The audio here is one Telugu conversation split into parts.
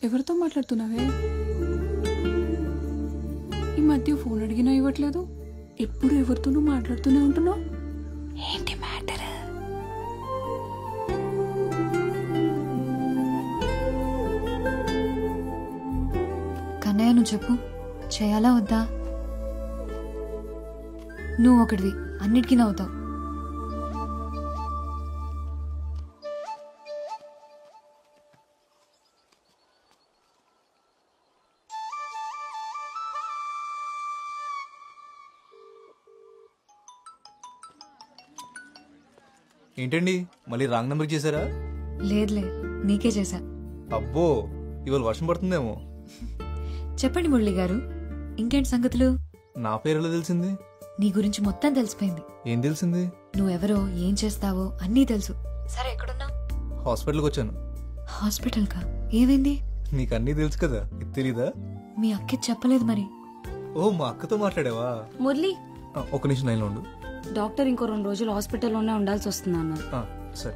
ఎవరితో మాట్లాడుతున్నావే? ఈ మధ్య ఫోన్ అడిగినా ఇవ్వట్లేదు, ఎప్పుడు ఎవరితోనూ మాట్లాడుతూనే ఉంటున్నావు. ఏంటి మ్యాటర్? కన్నయ్య నువ్వు చెప్పు, చేయాలా వద్దా? నువ్వు ఒకటివి, అన్నిటికీ నవ్వుతావు. ఏంటండి మళ్ళీ రాంగ్ నెంబర్ చేశారా? లేదులే, నీకే చేశా. అబ్బో, ఇవాళ వర్షం పడుతుందేమో. చెప్పండి మురళి గారు, ఇంకేంటి సంగతులు? నా పేరు ఎలా తెలిసింది? నీ గురించి మొత్తం తెలిసిపోయింది. ఏం తెలిసింది? నువ్వెవరో, ఏం చేస్తావో అన్నీ తెలుసు. సరే, ఎక్కడున్నా? హాస్పిటల్కి వచ్చాను. హాస్పిటల్ కా? ఏమైంది? నీకు అన్నీ తెలుసు కదా, ఇది తెలీదా? మీ అక్కి చెప్పలేదు మరి. ఓ, మా అక్కతో మాట్లాడావా? మురళి, ఒక నిమిషం లైన్లో ఉండు. డాక్టర్ ఇంకో 2 రోజులు హాస్పిటల్లోనే ఉండాల్సి వస్తుంది అన్నారు. సరే.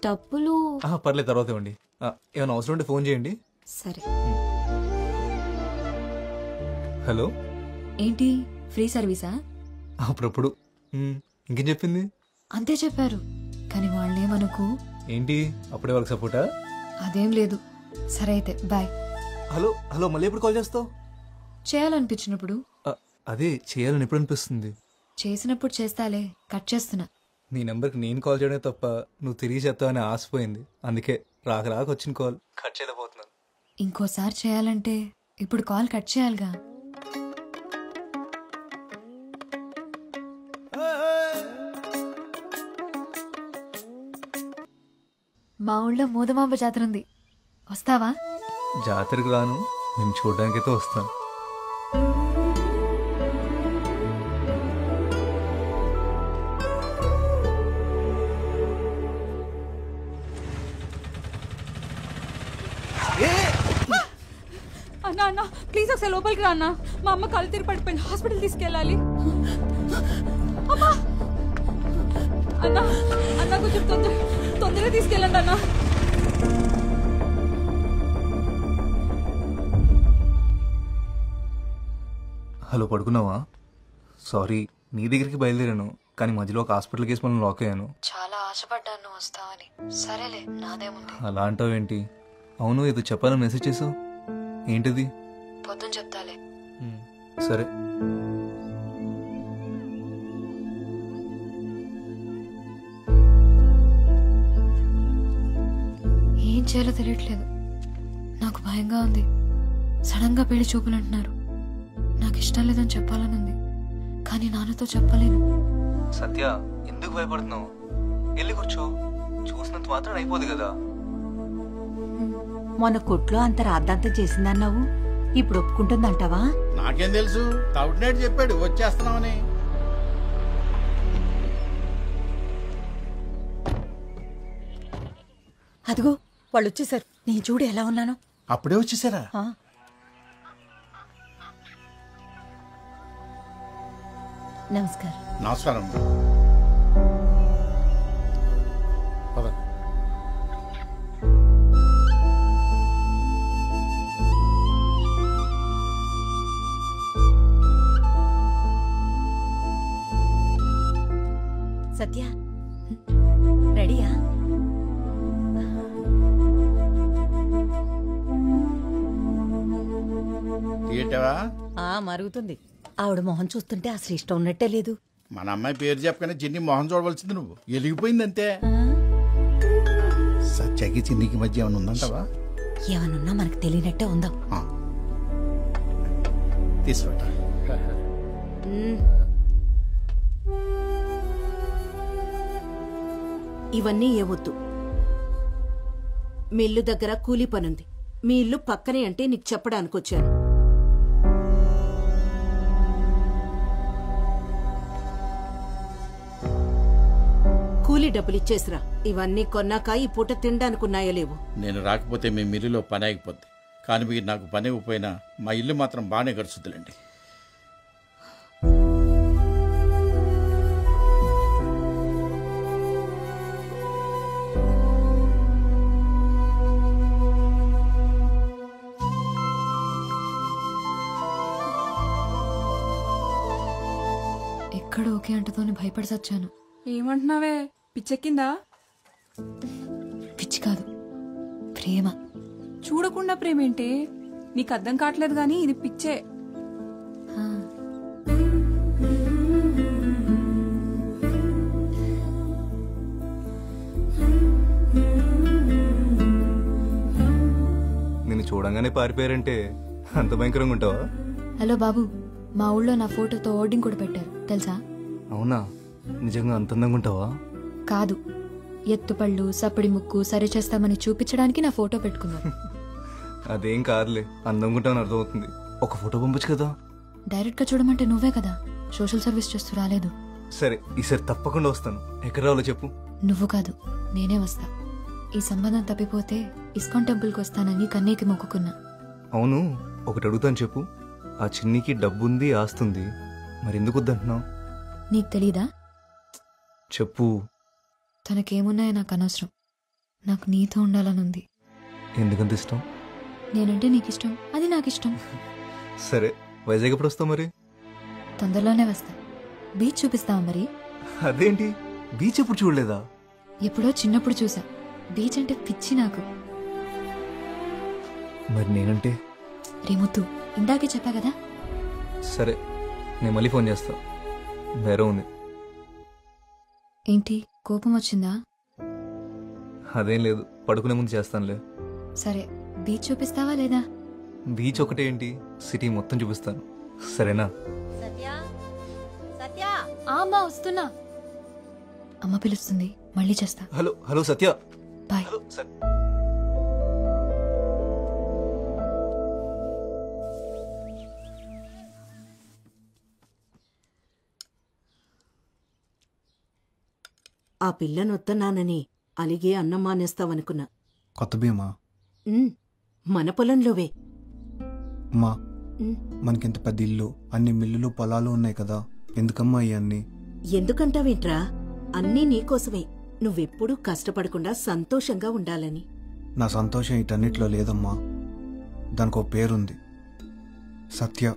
డబ్బులు పర్లేదు, తర్వాత ఇవ్వండి. ఏమైనా అవసరం ఉంటే ఫోన్ చేయండి. సరే. హలో, ఏంటి ఫ్రీ సర్వీసా? అప్పుడప్పుడు. ఇంకేం చెప్పింది? అంతే చెప్పారు, కానీ వాళ్ళేమనుకు. ఏంటి అప్పుడే వాళ్ళకి సపోర్టా? అదేం లేదు. సరే అయితే బాయ్. హలో హలో, మళ్ళీ ఎప్పుడు కాల్ చేస్తావు? చేయాలనిపించినప్పుడు. అదే, చేయాలని ఎప్పుడు అనిపిస్తుంది? చేసినప్పుడు చేస్తాలే, కట్ చేస్తున్నా. నీ నెంబర్కి నేను కాల్ చేయడమే తప్ప నువ్వు తిరిగి చేస్తావని ఆశపోయింది. అందుకే రాక వచ్చిన కాల్ కట్ చేయలేకపోతున్నాను. ఇంకోసారి చేయాలంటే ఇప్పుడు కాల్ కట్ చేయాలిగా. మా ఊళ్ళో మూదమాంబ జాతర ఉంది, వస్తావా? జాతరకు రాను, నేను చూడడానికైతే వస్తాను. అన్నా అన్నా ప్లీజ్ ఒకసారి లోపలికి రా అన్నా. మా అమ్మ కళ్ళు తిరిగి పడిపోయింది, హాస్పిటల్ తీసుకెళ్ళాలి. అమ్మా అన్నా, అన్నా కొంచెం తొందరగా తీసుకెళ్ళండి అన్నా. హలో, పడుకున్నావా? సారీ, నీ దగ్గరికి బయలుదేరాను, కానీ మధ్యలో ఒక హాస్పిటల్ కేసు మనం లాక్ అయ్యాను. చాలా ఆశపడ్డాను వస్తావని. సరేలే, నాదేముంది. అలా అంటావేంటి? అవును, ఏదో చెప్పాలని మెసేజ్ చేసావు, ఏంటిది? పొద్దున చెప్తాలే. సరే. ఏం చేయాలో తెలియట్లేదు, నాకు భయంగా ఉంది. సడన్ గా పెళ్లి చూపులు అంటున్నారు. నాకు ఇష్టం లేదని చెప్పాలని ఉంది, కానీ నాన్నతో చెప్పలేను. సత్య, ఎందుకు భయపడుతున్నావు? వెళ్ళి కూర్చో, చూసినంత మాత్రం అయిపోదు కదా. మొన్న కొట్లో అంత రాద్దాంతం చేసిందన్నావు, ఇప్పుడు ఒప్పుకుంటుందంటావా? నాకేం తెలుసు, తౌటినేడు చెప్పాడు వచ్చేస్తున్నామని. అదిగో వాళ్ళు వచ్చేసారు, నేను చూడు ఎలా ఉన్నాను. అప్పుడే వచ్చేసారా? నమస్కారం. నమస్కారం. సత్య, రెడీయా? మరుగుతుంది. ఆవిడ మొహం చూస్తుంటే అసలు ఇష్టం ఉన్నట్టే లేదు. మన అమ్మాయి పేరు చెప్పగానే చిన్ని మొహం చూడవలసింది, నువ్వు ఎలిగిపోయిందంతే. సత్యకి చిన్నికి మధ్య ఏమైనా ఉందంటావా? ఏమనున్నా మనకు తెలియనట్టే ఉందాం. తీసుకుంటా. ఇవన్నీ ఏవద్దు. మీ ఇల్లు దగ్గర కూలీ పనుంది, మీ ఇల్లు పక్కనే అంటే నీకు చెప్పడానికి వచ్చాను. కూలీ డబ్బులు ఇచ్చేసిరా. ఇవన్నీ కొన్నాక ఈ పూట తినడానికి ఉన్నాయో లేవు. నేను రాకపోతే మీ మిల్లులో పని ఆగిపోద్ది, కానీ మీరు నాకు పని ఇవ్వకపోయినా మా ఇల్లు మాత్రం బాగానే గడుచుద్దులండి. ఎక్కడ ఓకే అంటతోని భయపడి చచ్చాను. ఏమంటున్నావే, పిచ్చెక్కిందా? పిచ్చి కాదు, ప్రేమ. చూడకుండా ప్రేమేంటి? నీకు అర్థం కావట్లేదు గానీ ఇది పిచ్చే. ఆ, నిన్ను చూడంగానే పారిపోయారంటే అంత భయంకరంగా ఉంటావా? హలో బాబు, మా ఊళ్ళో నా ఫోటోతో హోర్డింగ్ కూడా పెట్టారు తెలుసా? అవునా? నిజంగా అంత అందంగా ఉంటావా? కాదు, ఎత్తుపళ్ళు సప్పడి ముక్కు సరి చేస్తామని చూపించడానికి నా ఫోటో పెట్టుకున్నాను. అదేం కాదులే, అందంగా ఉంటావని అర్థమవుతుంది. ఒక ఫోటో పంపించు కదా. డైరెక్ట్ గా చూడమంటే నువ్వే కదా సోషల్ సర్వీస్ చేస్తూ రాలేదు. సరే, ఈసారి తప్పకుండా వస్తాను. ఎక్కడ రావాలో చెప్పు. నువ్వు కాదు, నేనే వస్తా. ఈ సంబంధం తప్పిపోతే ఇస్కాన్ టెంపుల్కి వస్తానని కన్నీకి మొక్కుకున్నా. అవును, ఒకటి అడుగుతాను చెప్పు. ఆ చిన్నికి డబ్బుంది, ఆస్తుంది, మరి ఎందుకు వద్దంటున్నావు? నీకు తెలీదా? చెప్పు. తనకేమున్నాయో నాకు అనవసరం. నాకు నీతో ఉండాలనుంది. ఎందుకంత ఇష్టం? నేనంటే నీకు ఇష్టం, అది నాకు ఇష్టం. సరే, వైజాగ్ ఎప్పుడు వస్తావు మరి? తొందరలోనే వస్తా. బీచ్ చూపిస్తావా మరి? అదేంటి, బీచ్ ఎప్పుడు చూడలేదా? ఎప్పుడో చిన్నప్పుడు చూసా. బీచ్ అంటే పిచ్చి నాకు. మరి నేనంటే? రేముత్తు, ఇందాకే చెప్పా కదా. సరే, నేను మళ్ళీ ఫోన్ చేస్తా. వేరే ఉంది. ఏంటి, కోపం వచ్చిందా? అదేం లేదు, పడుకునే ముందు చేస్తానులే. సరే, బీచ్ చూపిస్తావా లేదా? బీచ్ ఒకటే ఏంటి, సిటీ మొత్తం చూపిస్తాను. సరేనా? అమ్మా వస్తున్నా. అమ్మ పిలుస్తుంది, మళ్ళీ చేస్తా. హలో హలో సత్య. బాయ్. ఆ పిల్లనొత్తన్నానని అలిగే అన్నం మానేస్తావనుకున్నా. కొత్త బియ్యమా? మన పొలంలోవే. అమ్మా, ఉమ్, మనకింత పెద్ద ఇల్లు, అన్ని మిల్లులు పొలాలు ఉన్నాయి కదా, ఎందుకమ్మా ఇవన్నీ? ఎందుకంటావేంట్రా? అన్నీ నీకోసమే. నువ్వెప్పుడూ కష్టపడకుండా సంతోషంగా ఉండాలని. నా సంతోషం వీటన్నిటిలో లేదమ్మా. దానికి ఒక పేరుంది, సత్య.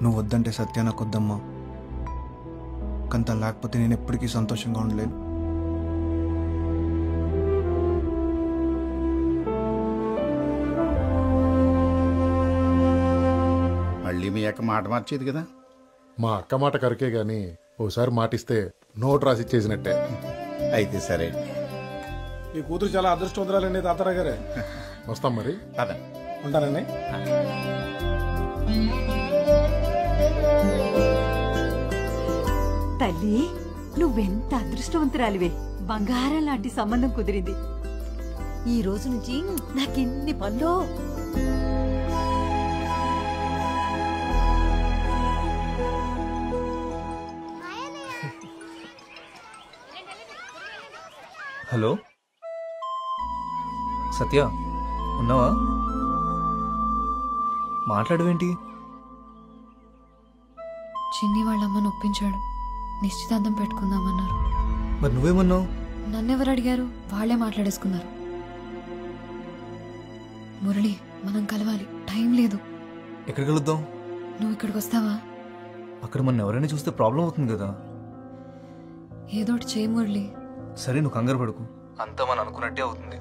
నువ్వు వద్దంటే సత్య నాకు వద్దమ్మా. కంత లేకపోతే నేను ఎప్పటికీ సంతోషంగా ఉండలేను. మళ్ళీ మీ అక్క మాట మార్చేది కదా. మా అక్క మాట కరికే గాని ఓసారి మాటిస్తే నోట్ రాసి ఇచ్చేసినట్టే. అయితే సరే. ఈ కూతురు చాలా అదృష్టవంతురాలండి తాతారావు గారే. వస్తాం మరి. అదే ఉంటానండి. తల్లి, నువ్వెంత అదృష్టవంతురాలివే. బంగారం లాంటి సంబంధం కుదిరింది. ఈ రోజు నుంచి నాకెన్ని పనులు. హలో సత్య, ఉన్నావా? మాట్లాడవేంటి? చిన్ని వాళ్ళ అమ్మను ఒప్పించాడు. నిశ్చితార్థం పెట్టుకుందామన్నారు. మరి నువ్వేమన్నావు? నన్నెవరు అడిగారు? వాళ్లే మాట్లాడేసుకున్నారు. మురళి, మనం కలవాలి, టైం లేదు. ఎక్కడికి వెళుద్దాం? నువ్వు ఇక్కడికి వస్తావా? అక్కడ మన ఎవరైనా చూస్తే ప్రాబ్లం అవుతుంది కదా. ఏదోటి చేయి మురళి. సరే, నువ్వు కంగారు పడుకు. అంతా మనం అనుకున్నట్టే అవుతుంది.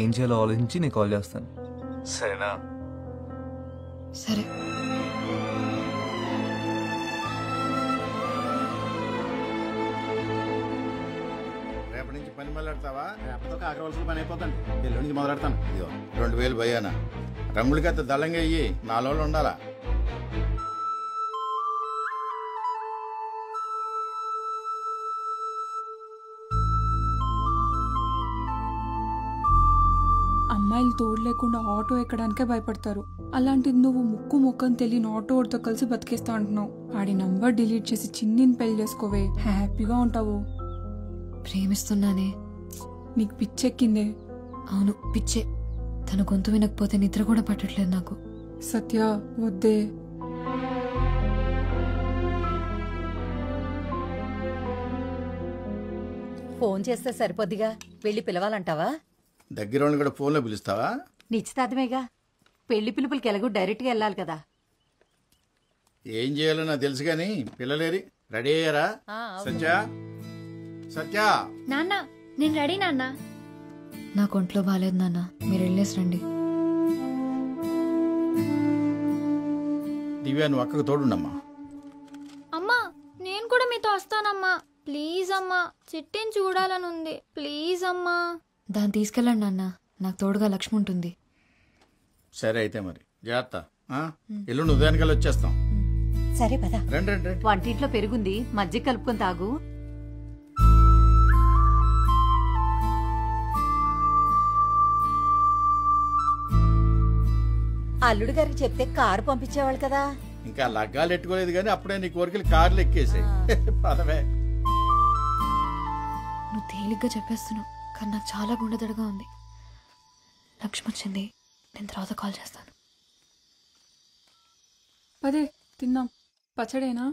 ఏం చేయాలో ఆలోచించి నేను కాల్ చేస్తాను. సరేనా? సరే. రేపటి నుంచి పని మొదలెడతావా? రేపటితో కాకరవలసిన పని అయిపోతుంది. ఎల్లుండి నుంచి మొదలెడతాను. ఇదిగో 2000 భయ్యానా. రంగులకి అంత దళంగా అయ్యి 4 రోజులు ఉండాలా. అమ్మాయిలు తోడు లేకుండా ఆటో ఎక్కడానికే భయపడతారు. అలాంటిది నువ్వు ముక్కు ముక్కని తెలియని ఆటో వాడితో కలిసి బతికేస్తా అంటున్నావు. ఆడి నంబర్ డిలీట్ చేసి చిన్నిని పెళ్లి చేసుకోవే, హ్యాపీగా ఉంటావు. ప్రేమిస్తున్నానే. నీకు పిచ్చెక్కిందే. అవును, పిచ్చే. తన గొంతు వినకపోతే నిద్ర కూడా పట్టట్లేదు నాకు. సత్య, వద్దే. ఫోన్ చేస్తే సరిపోద్దిగా. వెళ్ళి పిలవాలంటావా? దగ్గర వాళ్ళని కూడా ఫోన్లో పిలుస్తావా? నిశ్చితార్థమేగా. పెళ్లి పిలుపులకి ఎలాగో డైరెక్ట్ గా వెళ్ళాలి కదా. ఏం చేయాలో నాకు తెలుసు కానీ పిల్లలేరి రెడీ అయ్యారా? సత్య సత్య నాన్న నేను రెడీ నాన్న. నాకు ఒంట్లో బాగాలేదు నాన్న, మీరు వెళ్ళేసి రండి. దివ్యా నువ్వు అక్కకు తోడుండమ్మా. అమ్మా నేను కూడా మీతో వస్తానమ్మా. ప్లీజ్ అమ్మా, చిట్టిని చూడాలనుంది. ప్లీజ్ అమ్మా. దాన్ని తీసుకెళ్ళండి నాన్న, నాకు తోడుగా లక్ష్మి ఉంటుంది. సరే అయితే మరి జాగ్రత్త. ఎల్లుండి ఉదయానికల్లా వచ్చేస్తాం. సరే పద. రండి రండి రండి. వంటింట్లో పెరుగుంది, మజ్జిగ కలుపుకొని తాగు. అల్లుడు గారికి చెప్తే కారు పంపించేవాళ్ళు కదా. ఇంకా లగ్గాలు ఎట్టుకోలేదు కానీ అప్పుడే నీ కోరికలు కార్లు ఎక్కేసాయి. పదవే. నువ్వు తేలిగ్గా చెప్పేస్తున్నావు, కానీ నాకు చాలా గుండెదడగా ఉంది. లక్ష్మి వచ్చింది, నేను తర్వాత కాల్ చేస్తాను. పదే తిన్నాం. పచ్చడేనా?